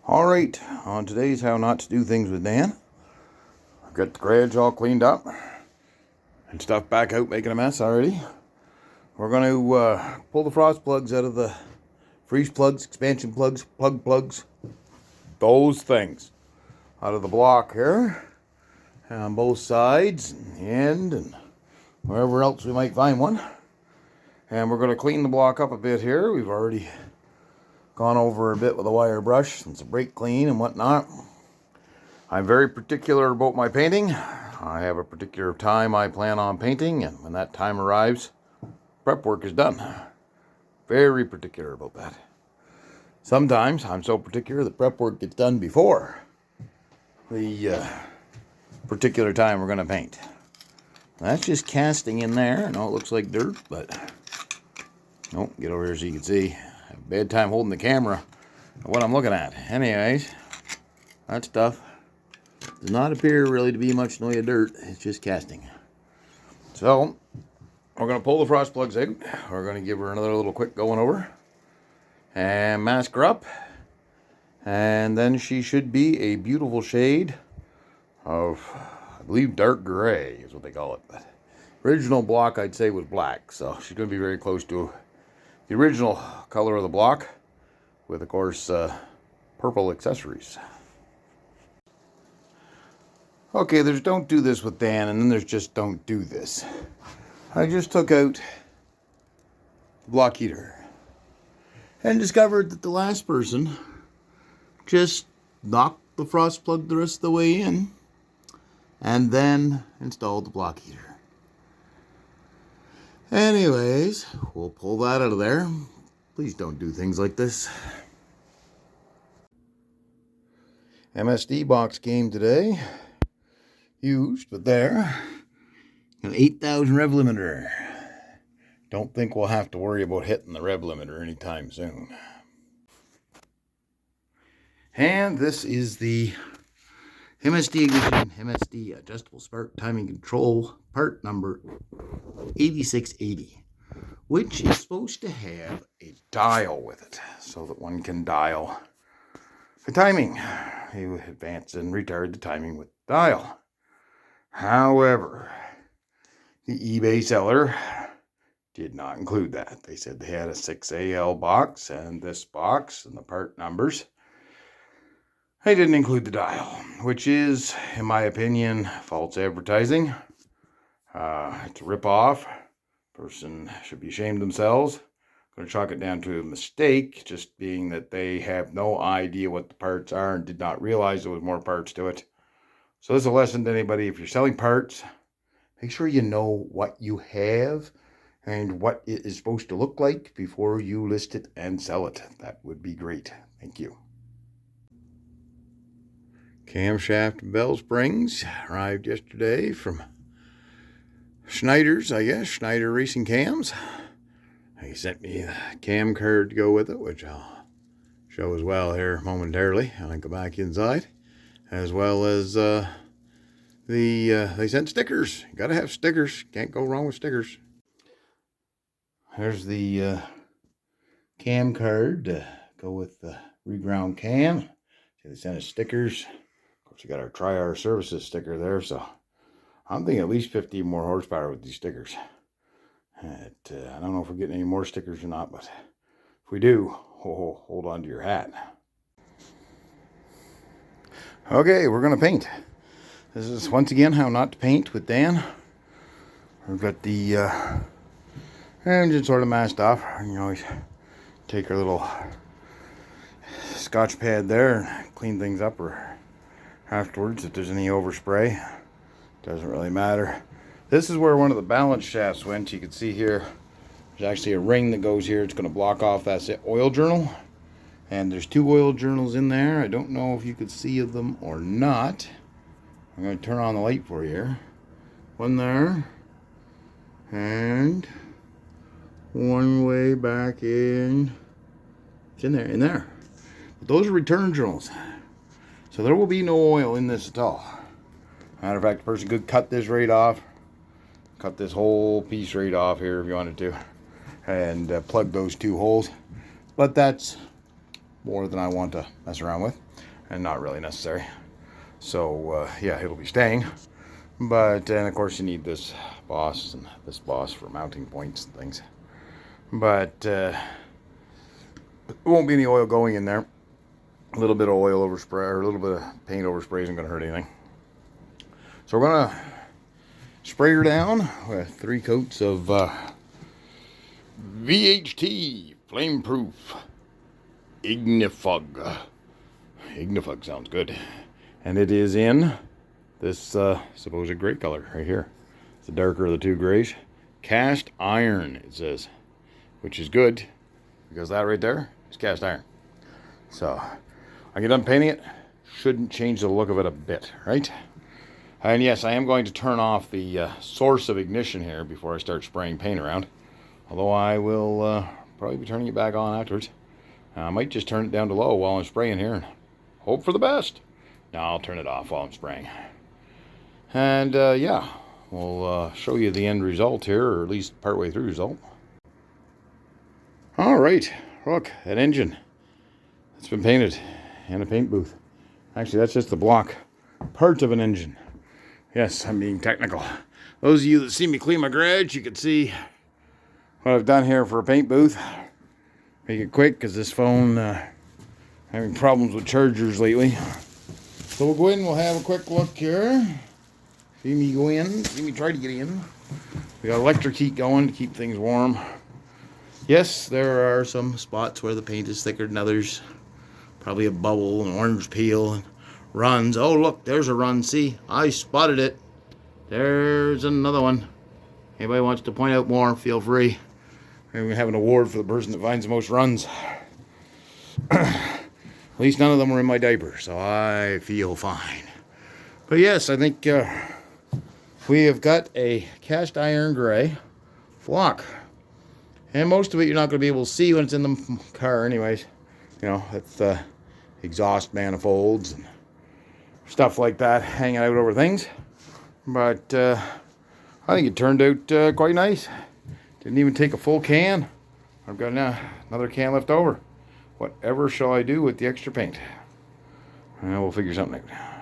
Alright, on today's How Not to Do Things with Dan, I've got the garage all cleaned up and stuff back out making a mess already. We're going to pull the frost plugs out of the freeze plugs, expansion plugs, plug plugs, those things out of the block here on both sides and the end and wherever else we might find one. And we're going to clean the block up a bit here. We've already gone over a bit with a wire brush and some brake clean and whatnot. I'm very particular about my painting. I have a particular time I plan on painting, and when that time arrives, prep work is done. Very particular about that. Sometimes I'm so particular that prep work gets done before the particular time we're going to paint. That's just casting in there. I know it looks like dirt, but oh, get over here so you can see. I have a bad time holding the camera at what I'm looking at. Anyways, that stuff does not appear really to be much noise of dirt. It's just casting. So we're going to pull the frost plugs out. We're going to give her another little quick going over and mask her up, and then she should be a beautiful shade of, I believe, dark gray is what they call it. But original block I'd say was black, so she's going to be very close to the original color of the block with, of course, purple accessories. Okay, there's don't do this with Dan, and then there's just don't do this. I just took out the block heater and discovered that the last person just knocked the frost plug the rest of the way in and then installed the block heater. Anyways, we'll pull that out of there. Please don't do things like this. MSD box came today. Used, but there. An 8,000 rev limiter. Don't think we'll have to worry about hitting the rev limiter anytime soon. And this is the MSD Ignition MSD Adjustable Spark Timing Cintrol part number 8680, which is supposed to have a dial with it so that one can dial the timing. You advance and retard the timing with the dial. However, the eBay seller did not include that. They said they had a 6AL box and this box and the part numbers. They didn't include the dial, which is, in my opinion, false advertising. It's a rip-off. Person should be ashamed themselves. I'm going to chalk it down to a mistake, just being that they have no idea what the parts are and did not realize there was more parts to it. So this is a lesson to anybody. If you're selling parts, make sure you know what you have and what it is supposed to look like before you list it and sell it. That would be great. Thank you. Camshaft bell springs arrived yesterday from Schnider's, I guess, Schnider Racing Cams. He sent me a cam card to go with it, which I'll show as well here momentarily when I go back inside. As well as they sent stickers. You gotta have stickers. Can't go wrong with stickers. There's the cam card to go with the reground cam. See, they sent us stickers. Of course, you got our Try Our Services sticker there, so I'm thinking at least 50 more horsepower with these stickers. I don't know if we're getting any more stickers or not, but if we do, hold on to your hat. Okay, we're going to paint. This is once again How Not to Paint with Dan. We've got the engine sort of masked off. You can always take our little Scotch pad there and clean things up or afterwards if there's any overspray. Doesn't really matter. This is where one of the balance shafts went. You can see here there's actually a ring that goes here. It's going to block off that oil journal. And there's two oil journals in there. I don't know if you could see them or not. I'm going to turn on the light for you here. One there. And one way back in. It's in there. But those are return journals. So there will be no oil in this at all. Matter of fact, the person could cut this right off. Cut this whole piece right off here if you wanted to. And plug those two holes. But that's more than I want to mess around with, and not really necessary. So yeah, it'll be staying. But and of course you need this boss and this boss for mounting points and things. But there won't be any oil going in there. A little bit of oil overspray or a little bit of paint overspray isn't going to hurt anything. So we're going to spray her down with 3 coats of VHT Flameproof Ignifug. Ignifug sounds good. And it is in this supposed gray color right here. It's the darker of the 2 grays. Cast iron, it says, which is good because that right there is cast iron. So I get done painting it, shouldn't change the look of it a bit, right? And yes, I am going to turn off the source of ignition here before I start spraying paint around. Although I will probably be turning it back on afterwards. I might just turn it down to low while I'm spraying here and hope for the best. No, I'll turn it off while I'm spraying. And yeah, we'll show you the end result here, or at least partway through result. All right, look, an engine. It's been painted in a paint booth. Actually, that's just the block part of an engine. Yes, I'm being technical. Those of you that see me clean my garage, you can see what I've done here for a paint booth. Make it quick because this phone having problems with chargers lately. So we'll go in and we'll have a quick look here. See me go in, see me try to get in. We got electric heat going to keep things warm. Yes, there are some spots where the paint is thicker than others. Probably a bubble, an orange peel, and runs. Oh, look, there's a run. See, I spotted it. There's another one. Anybody wants to point out more, feel free. Maybe we have an award for the person that finds the most runs. At least none of them were in my diaper, so I feel fine. But yes, I think we have got a cast iron gray flock. And most of it you're not going to be able to see when it's in the car anyways. You know, it's exhaust manifolds and stuff like that hanging out over things. But I think it turned out quite nice. Didn't even take a full can. I've got another can left over. Whatever shall I do with the extra paint? We'll figure something out.